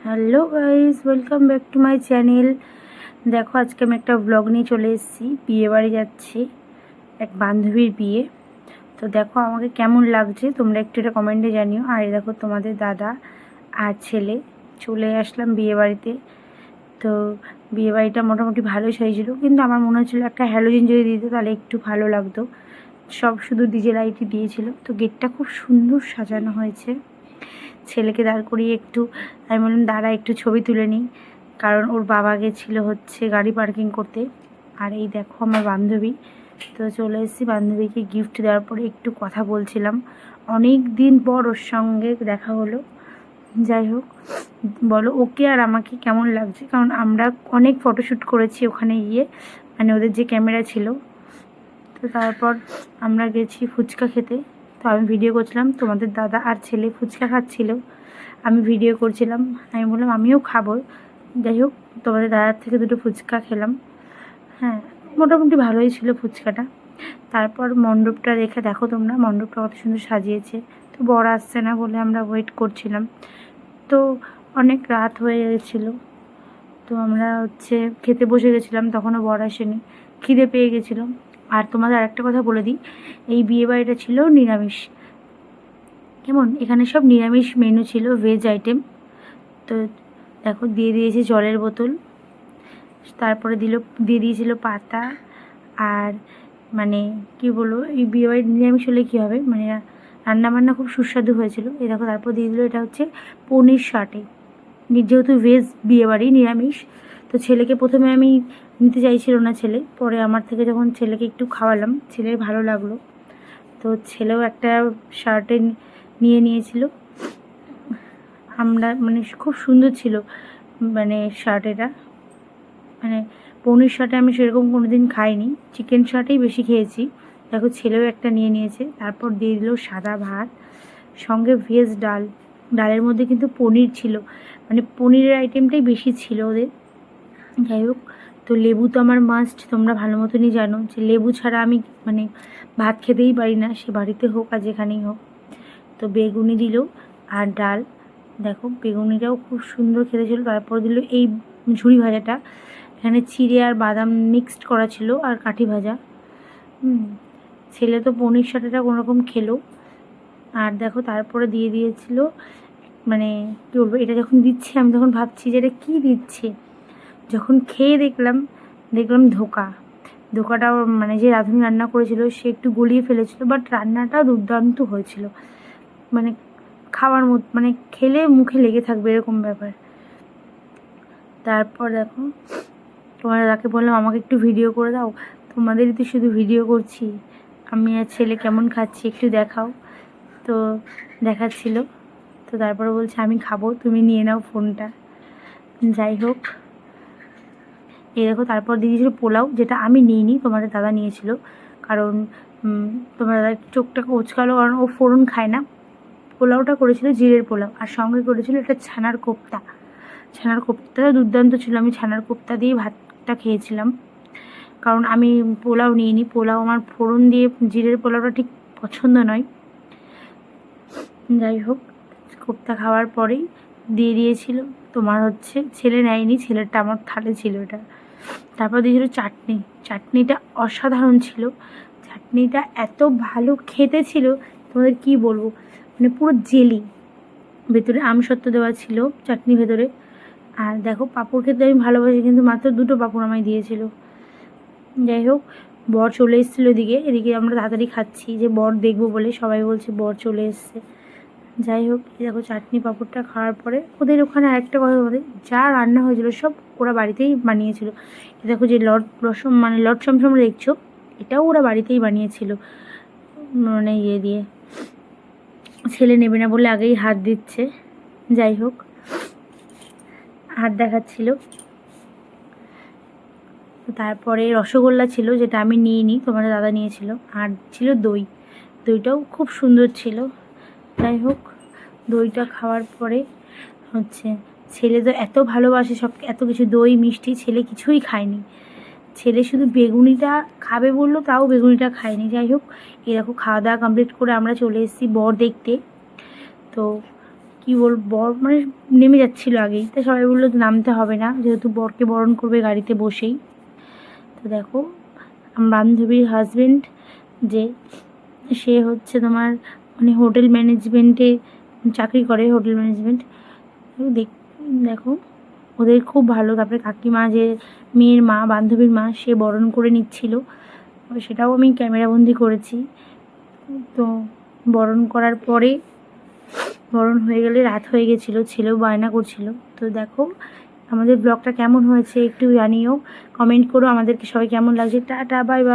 Hello guys, welcome back to my channel. দেখো, আজকে আমি একটা ব্লগ নিয়ে চলে এসেছি। বিয়ে বাড়ি যাচ্ছি, এক বান্ধবীর বিয়ে। তো দেখো আমাকে কেমন লাগছে তোমরা একটু এটা কমেন্টে জানিও। আর দেখো তোমাদের দাদা আর ছেলে চলে আসলাম বিয়ে বাড়িতে। তো বিয়ে বাড়িটা মোটামুটি ভালোই সাজিয়েছিল, কিন্তু আমার মনে হচ্ছিলো একটা হ্যালোজিন যদি দিত তাহলে একটু ভালো লাগতো। সব শুধু ডিজে লাইটই দিয়েছিল। তো গেটটা খুব সুন্দর সাজানো হয়েছে। ছেলেকে দাঁড় করিয়ে আমি বললাম দাঁড়া একটু ছবি তুলে নিই, কারণ ওর বাবা গেছিলো হচ্ছে গাড়ি পার্কিং করতে। আর এই দেখো আমার বান্ধবী। তো চলে এসেছি, বান্ধবীকে গিফট দেওয়ার পরে একটু কথা বলছিলাম। অনেক দিন পর ওর সঙ্গে দেখা হলো। যাই হোক, বলো ওকে আর আমাকে কেমন লাগছে, কারণ আমরা অনেক ফটোশ্যুট করেছি ওখানে গিয়ে, মানে ওদের যে ক্যামেরা ছিল। তো তারপর আমরা গেছি ফুচকা খেতে। তো আমি ভিডিও করছিলাম, তোমাদের দাদা আর ছেলে ফুচকা খাচ্ছিল, আমি ভিডিও করছিলাম। আমি বললাম আমিও খাবো। যাই হোক, তোমাদের দাদার থেকে দুটো ফুচকা খেলাম। হ্যাঁ, মোটামুটি ভালোই ছিল ফুচকাটা। তারপর মণ্ডপটা দেখে দেখো তোমরা, মণ্ডপটা কত সুন্দর সাজিয়েছে। তো বর আসছে না বলে আমরা ওয়েট করছিলাম। তো অনেক রাত হয়ে গেছিলো। তো আমরা খেতে বসে গেছিলাম, তখনও বর আসেনি, খিদে পেয়ে গেছিলো। আর তোমাদের আরেকটা কথা বলে দিই, এই বিয়েবাড়িটা ছিল নিরামিষ। কেমন, এখানে সব নিরামিষ মেনু ছিল, ভেজ আইটেম। তো দেখো দিয়ে দিয়েছে জলের বোতল, তারপরে দিয়ে দিয়েছিল পাতা। আর মানে কি বলবো, এই বিয়েবাড়ির নিরামিষ হলে কী হবে, মানে রান্নাবান্না খুব সুস্বাদু হয়েছিল। এই দেখো তারপর দিয়ে দিল এটা হচ্ছে পনির শাটে। যেহেতু ভেজ বিয়েবাড়ি নিরামিষ, তো ছেলেকে প্রথমে আমি নিতে চাইছিল না ছেলে, পরে আমার থেকে যখন ছেলেকে একটু খাওয়ালাম, ছেলের ভালো লাগলো। তো ছেলেও একটা শার্টে নিয়ে নিয়েছিল। আমরা মানে খুব সুন্দর ছিল মানে শার্টেটা, মানে পনির শার্টে আমি সেরকম কোনো দিন খাইনি, চিকেন শার্টেই বেশি খেয়েছি। দেখো ছেলেও একটা নিয়ে নিয়েছে। তারপর দিয়ে দিল সাদা ভাত, সঙ্গে ভেজ ডাল। ডালের মধ্যে কিন্তু পনির ছিল, মানে পনিরের আইটেমটাই বেশি ছিল ওদের। যাই হোক, তো লেবু তো আমার মাস্ট, তোমরা ভালো মতনই জানো যে লেবু ছাড়া আমি মানে ভাত খেতেই পারি না, সে বাড়িতে হোক আর যেখানেই হোক। তো বেগুনি দিল আর ডাল। দেখো বেগুনিটাও খুব সুন্দর খেতে ছিল। তারপর দিল এই ঝুড়ি ভাজাটা, এখানে চিড়ে আর বাদাম মিক্সড করা ছিল, আর কাঠি ভাজা। ছেলে তো পনির শাটাটা কোনোরকম খেলো। আর দেখো তারপরে দিয়ে দিয়েছিল, মানে কী বলবো, এটা যখন দিচ্ছে আমি তখন ভাবছি যে এটা কী দিচ্ছে। যখন খেয়ে দেখলাম ধোকাটা মানে যে রাঁধুনি রান্না করেছিল সে একটু গলিয়ে ফেলেছিল, বাট রান্নাটা দুর্দান্ত হয়েছিল। মানে খাওয়ার মতো, মানে খেলে মুখে লেগে থাকবে এরকম ব্যাপার। তারপর দেখো তোমার দাদাকে বললাম আমাকে একটু ভিডিও করে দাও, তোমাদেরই তো শুধু ভিডিও করছি, আমি আর ছেলে কেমন খাচ্ছি একটু দেখাও। তো দেখাচ্ছিল। তো তারপরে বলছে আমি খাবো, তুমি নিয়ে নাও ফোনটা। যাই হোক, এই দেখো তারপর দিয়ে দিয়েছিলো পোলাও, যেটা আমি নিইনি, তোমাদের দাদা নিয়েছিল। কারণ তোমার দাদা চোখটা কোচকালো, কারণ ও ফোড়ন খায় না। পোলাওটা করেছিল জিরের পোলাও, আর সঙ্গে করেছিল একটা ছানার কোপ্তা। ছানার কোপ্তাটা দুর্দান্ত ছিল, আমি ছানার কোপ্তা দিয়ে ভাতটা খেয়েছিলাম। কারণ আমি পোলাও নিইনি, পোলাও আমার ফোড়ন দিয়ে জিরের পোলাওটা ঠিক পছন্দ নয়। যাই হোক, কোপ্তা খাওয়ার পরেই দিয়ে দিয়েছিল তোমার ছেলে নেয়নি, ছেলেরটা আমার থালে ছিল এটা। তারপর দিয়েছিল চাটনিটা অসাধারণ ছিল। চাটনিটা এত ভালো খেতে ছিল, তোমাদের কি বলবো, মানে পুরো জেলি, ভেতরে আমসত্ত্ব দেওয়া ছিল চাটনি ভেতরে। আর দেখো পাঁপড় খেতে আমি ভালোবাসি, কিন্তু মাত্র 2টো পাঁপড় আমায় দিয়েছিল। যাই হোক, বর চলে এসেছিলো এদিকে আমরা তাড়াতাড়ি খাচ্ছি যে বর দেখবো বলে, সবাই বলছে বর চলে এসছে। যাই হোক, দেখো চাটনি পাঁপড়টা খাওয়ার পরে ওদের ওখানে আরেকটা কথা বলে, যা রান্না হয়েছিল সব ওরা বাড়িতেই বানিয়েছিল। দেখো যে লট চমচম দেখছো, এটাও ওরা বাড়িতেই বানিয়েছিল, মানে দিয়ে ছেলে নেবে না বলে আগেই হাত দিচ্ছে। যাই হোক, হাত দেখাচ্ছিল। তারপরে রসগোল্লা ছিল, যেটা আমি নিইনি, তোমাদের দাদা নিয়েছিল। আর ছিল দইটাও খুব সুন্দর ছিল। যাই হোক, দইটা খাওয়ার পরে ছেলে তো এত ভালোবাসে সব এত কিছু, দই মিষ্টি, ছেলে কিছুই খায়নি। ছেলে শুধু বেগুনিটা খাবে বললো, তাও বেগুনিটা খায়নি। যাই হোক, এরকম খাওয়া দাওয়া কমপ্লিট করে আমরা চলে এসেছি বর দেখতে। তো কী বর মানে নেমে যাচ্ছিলো আগেই, তাই সবাই বললো নামতে হবে না, যেহেতু বরকে বরণ করবে গাড়িতে বসেই। তো দেখো আমার বান্ধবীর হাজবেন্ড যে, সে হচ্ছে তোমার মানে হোটেল ম্যানেজমেন্টে চাকরি করে, হোটেল ম্যানেজমেন্ট। দেখো ওদের খুব ভালো। তারপরে কাকিমা যে মেয়ের মা, বান্ধবীর মা, সে বরণ করে নিচ্ছিল, সেটাও আমি ক্যামেরাবন্দি করেছি। তো বরণ করার পরে, বরণ হয়ে গেলে রাত হয়ে গেছিলো, ছেলেও বায়না করছিল। তো দেখো আমাদের ব্লগটা কেমন হয়েছে একটু জানিও, কমেন্ট করো আমাদেরকে সবাই কেমন লাগছে। Tata, bye bye.